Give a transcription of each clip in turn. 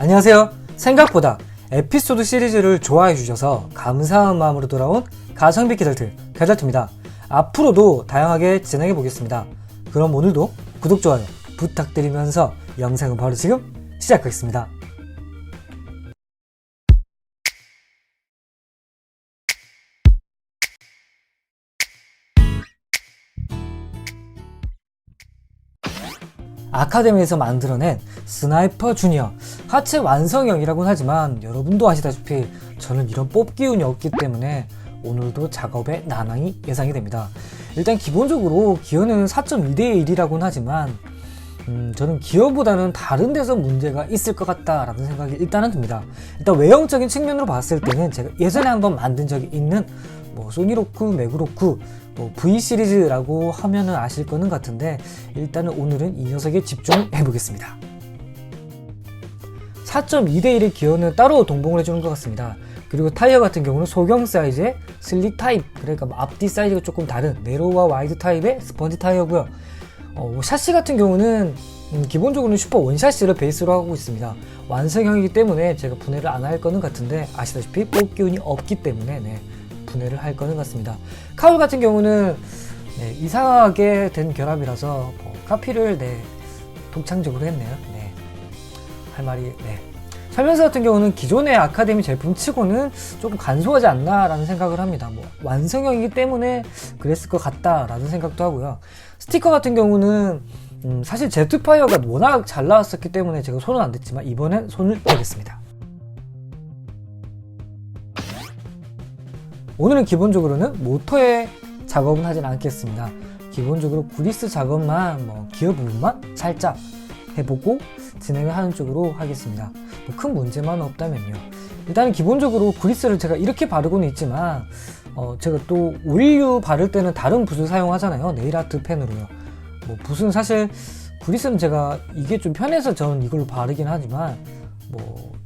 안녕하세요. 생각보다 에피소드 시리즈를 좋아해 주셔서 감사한 마음으로 돌아온 가성비 게덜트입니다. 앞으로도 다양하게 진행해 보겠습니다. 그럼 오늘도 구독, 좋아요 부탁드리면서 영상은 바로 지금 시작하겠습니다. 아카데미에서 만들어낸 스나이퍼 주니어 하체 완성형이라고는 하지만 여러분도 아시다시피 저는 이런 뽑기 운이 없기 때문에 오늘도 작업에 난항이 예상이 됩니다. 일단 기본적으로 기어는 4.2대 1이라고는 하지만 저는 기어보다는 다른 데서 문제가 있을 것 같다라는 생각이 일단은 듭니다. 일단 외형적인 측면으로 봤을 때는 제가 예전에 한번 만든 적이 있는 소니로쿠, 매그로쿠, V 시리즈라고 하면은 아실 거는 같은데 일단은 오늘은 이 녀석에 집중해 보겠습니다. 4.2대1의 기어는 따로 동봉을 해주는 것 같습니다. 그리고 타이어 같은 경우는 소형 사이즈의 슬릭 타입, 그러니까 앞뒤 사이즈가 조금 다른 네로우와 와이드 타입의 스펀지 타이어고요. 샤시 같은 경우는 기본적으로는 슈퍼 원샤시를 베이스로 하고 있습니다. 완성형이기 때문에 제가 분해를 안 할 거는 같은데 아시다시피 뽑기 운이 없기 때문에 분해를 할 거는 같습니다. 카울 같은 경우는 이상하게 된 결합이라서 카피를 독창적으로 했네요. 할 말이 설명서 같은 경우는 기존의 아카데미 제품 치고는 조금 간소하지 않나 라는 생각을 합니다. 완성형이기 때문에 그랬을 것 같다 라는 생각도 하고요. 스티커 같은 경우는 사실 제트파이어가 워낙 잘 나왔었기 때문에 제가 손은 안 댔지만 이번엔 손을 대겠습니다. 오늘은 기본적으로는 모터에 작업은 하진 않겠습니다. 기본적으로 그리스 작업만 기어 부분만 살짝 해보고 진행을 하는 쪽으로 하겠습니다. 큰 문제만 없다면요. 일단은 기본적으로 그리스를 제가 이렇게 바르고는 있지만 제가 또 오일류 바를 때는 다른 붓을 사용하잖아요. 네일아트 펜으로요. 붓은 사실 그리스는 제가 이게 좀 편해서 저는 이걸로 바르긴 하지만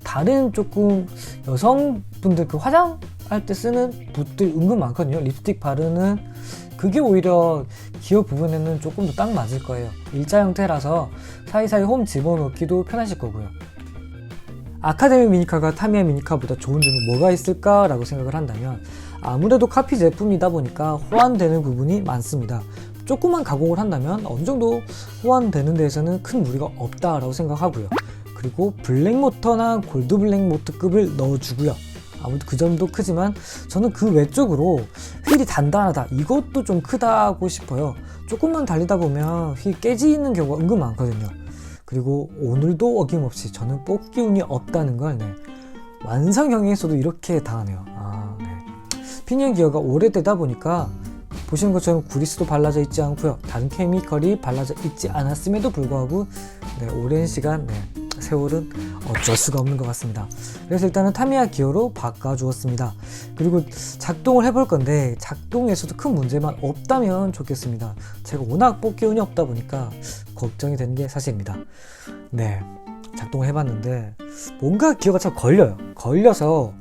다른 조금 여성분들 그 화장할 때 쓰는 붓들 은근 많거든요. 립스틱 바르는 그게 오히려 기어 부분에는 조금 더 딱 맞을 거예요. 일자 형태라서 사이사이 홈 집어넣기도 편하실 거고요. 아카데미 미니카가 타미야 미니카보다 좋은 점이 뭐가 있을까 라고 생각을 한다면 아무래도 카피 제품이다 보니까 호환되는 부분이 많습니다. 조금만 가공을 한다면 어느 정도 호환되는 데에서는 큰 무리가 없다라고 생각하고요. 그리고 블랙 모터나 골드 블랙 모터급을 넣어주고요. 아무튼 그 점도 크지만 저는 그 외적으로 휠이 단단하다, 이것도 좀 크다고 싶어요. 조금만 달리다 보면 휠 깨지는 경우가 은근 많거든요. 그리고 오늘도 어김없이 저는 뽑기 운이 없다는 걸 완성형에서도 이렇게 당하네요. 피니언 기어가 오래되다 보니까 보시는 것처럼 그리스도 발라져 있지 않고요. 다른 케미컬이 발라져 있지 않았음에도 불구하고 오랜 시간 세월은 어쩔 수가 없는 것 같습니다. 그래서 일단은 타미야 기어로 바꿔주었습니다. 그리고 작동을 해볼 건데 작동에서도 큰 문제만 없다면 좋겠습니다. 제가 워낙 뽑기 운이 없다 보니까 걱정이 되는 게 사실입니다. 작동을 해봤는데 뭔가 기어가 참 걸려서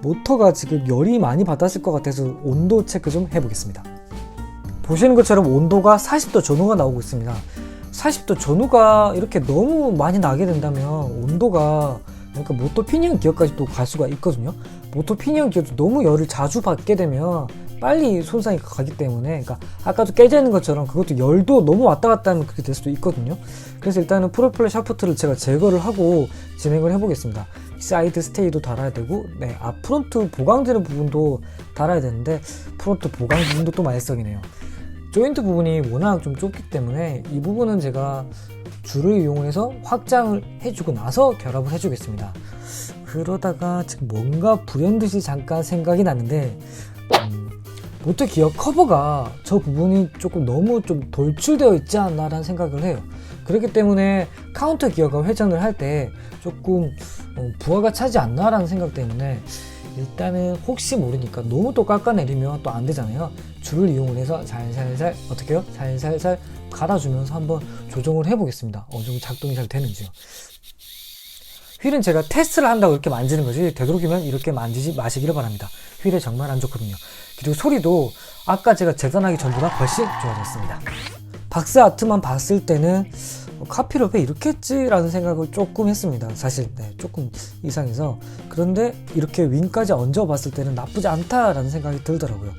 모터가 지금 열이 많이 받았을 것 같아서 온도 체크 좀 해보겠습니다. 보시는 것처럼 온도가 40도 전후가 나오고 있습니다. 40도 전후가 이렇게 너무 많이 나게 된다면 온도가 그러니까 모터 피니언 기어까지 또 갈 수가 있거든요. 모터 피니언 기어도 너무 열을 자주 받게 되면 빨리 손상이 가기 때문에, 그러니까 아까도 깨지는 것처럼 그것도 열도 너무 왔다 갔다 하면 그렇게 될 수도 있거든요. 그래서 일단은 프로펠러 샤프트를 제가 제거를 하고 진행을 해보겠습니다. 사이드 스테이도 달아야 되고 앞프론트 보강되는 부분도 달아야 되는데 프론트 보강 부분도 또 많이 썩이네요. 조인트 부분이 워낙 좀 좁기 때문에 이 부분은 제가 줄을 이용해서 확장을 해주고 나서 결합을 해주겠습니다. 그러다가 지금 뭔가 불현듯이 잠깐 생각이 났는데 모터 기어 커버가 저 부분이 조금 너무 좀 돌출되어 있지 않나 라는 생각을 해요. 그렇기 때문에 카운터 기어가 회전을 할 때 조금 부하가 차지 않나 라는 생각 때문에 일단은 혹시 모르니까 너무 또 깎아내리면 또 안 되잖아요. 줄을 이용을 해서 살살살 살살살 갈아주면서 한번 조정을 해보겠습니다. 어느 정도 작동이 잘 되는지요. 휠은 제가 테스트를 한다고 이렇게 만지는 거지 되도록이면 이렇게 만지지 마시기를 바랍니다. 휠에 정말 안 좋거든요. 그리고 소리도 아까 제가 재단하기 전보다 훨씬 좋아졌습니다. 박스 아트만 봤을 때는 카피를 왜 이렇게 했지라는 생각을 조금 했습니다. 사실 조금 이상해서. 그런데 이렇게 윙까지 얹어봤을 때는 나쁘지 않다라는 생각이 들더라고요.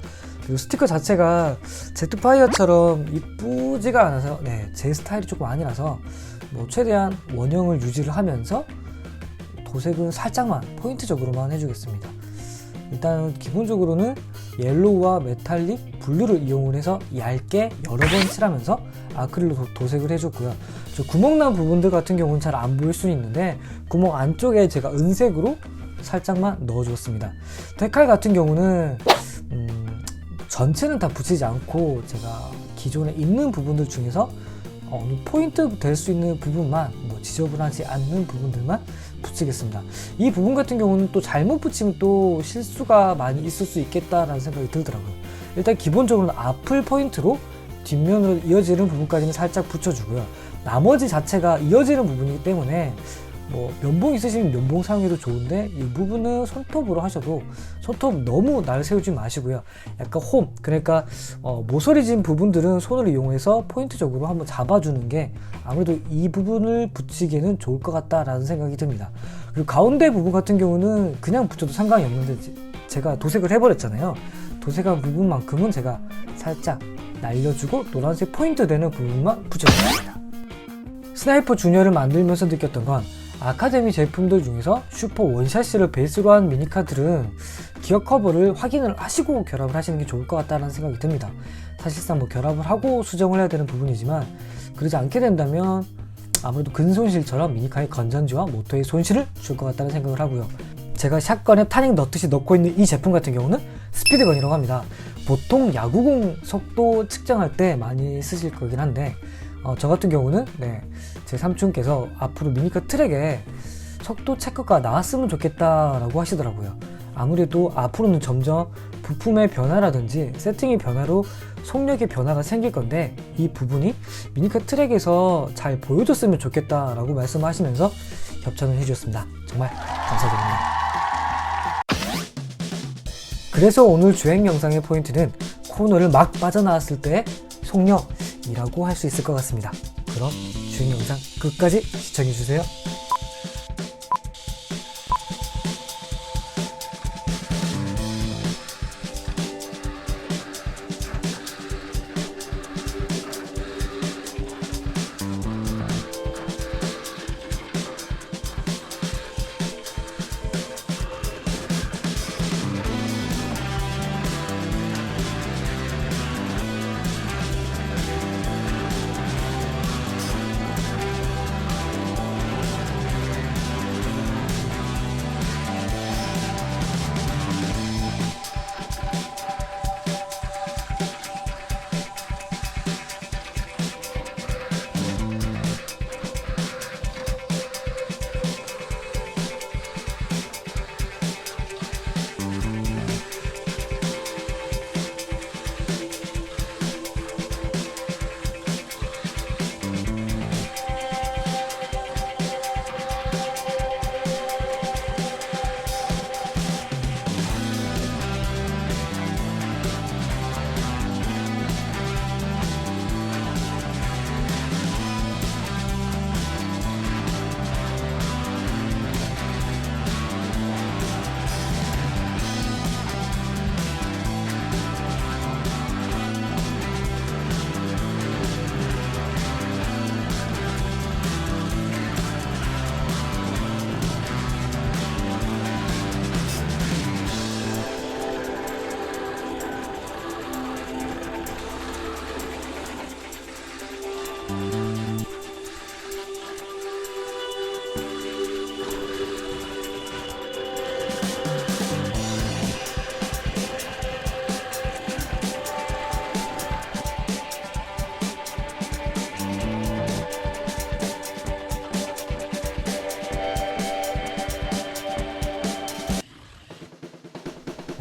그리고 스티커 자체가 제트파이어처럼 이쁘지가 않아서 제 스타일이 조금 아니라서 최대한 원형을 유지를 하면서 도색은 살짝만 포인트적으로만 해주겠습니다. 일단 기본적으로는 옐로우와 메탈릭, 블루를 이용을 해서 얇게 여러 번 칠하면서 아크릴로 도색을 해줬고요. 저 구멍 난 부분들 같은 경우는 잘 안 보일 수는 있는데 구멍 안쪽에 제가 은색으로 살짝만 넣어주었습니다. 데칼 같은 경우는 전체는 다 붙이지 않고 제가 기존에 있는 부분들 중에서 포인트 될 수 있는 부분만 지저분하지 않는 부분들만 붙이겠습니다. 이 부분 같은 경우는 또 잘못 붙이면 또 실수가 많이 있을 수 있겠다라는 생각이 들더라고요. 일단 기본적으로는 앞을 포인트로 뒷면으로 이어지는 부분까지는 살짝 붙여주고요. 나머지 자체가 이어지는 부분이기 때문에 면봉 있으시면 면봉 사용해도 좋은데 이 부분은 손톱으로 하셔도 손톱 너무 날 세우지 마시고요. 약간 그러니까 모서리진 부분들은 손을 이용해서 포인트적으로 한번 잡아주는 게 아무래도 이 부분을 붙이기에는 좋을 것 같다라는 생각이 듭니다. 그리고 가운데 부분 같은 경우는 그냥 붙여도 상관이 없는데 제가 도색을 해버렸잖아요. 도색한 부분만큼은 제가 살짝 날려주고 노란색 포인트 되는 부분만 붙여줍니다. 스나이퍼 주니어를 만들면서 느꼈던 건 아카데미 제품들 중에서 슈퍼 원샷시를 베이스로 한 미니카들은 기어 커버를 확인을 하시고 결합을 하시는 게 좋을 것 같다는 생각이 듭니다. 사실상 결합을 하고 수정을 해야 되는 부분이지만 그러지 않게 된다면 아무래도 근손실처럼 미니카의 건전지와 모터에 손실을 줄 것 같다는 생각을 하고요. 제가 샷건에 타닝 넣듯이 넣고 있는 이 제품 같은 경우는 스피드건이라고 합니다. 보통 야구공 속도 측정할 때 많이 쓰실 거긴 한데 저 같은 경우는 제 삼촌께서 앞으로 미니카 트랙에 속도 체크가 나왔으면 좋겠다라고 하시더라고요. 아무래도 앞으로는 점점 부품의 변화라든지 세팅의 변화로 속력의 변화가 생길 건데 이 부분이 미니카 트랙에서 잘 보여줬으면 좋겠다라고 말씀하시면서 협찬을 해주셨습니다. 정말 감사드립니다. 그래서 오늘 주행 영상의 포인트는 코너를 막 빠져나왔을 때의 속력이라고 할 수 있을 것 같습니다. 그럼 주행 영상 끝까지 시청해주세요.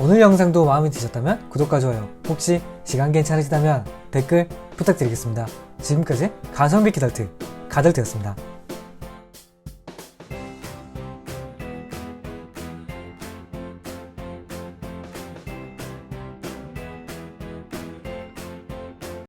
오늘 영상도 마음에 드셨다면 구독과 좋아요, 혹시 시간 괜찮으시다면 댓글 부탁드리겠습니다. 지금까지 가성비 키덜트 가들트였습니다.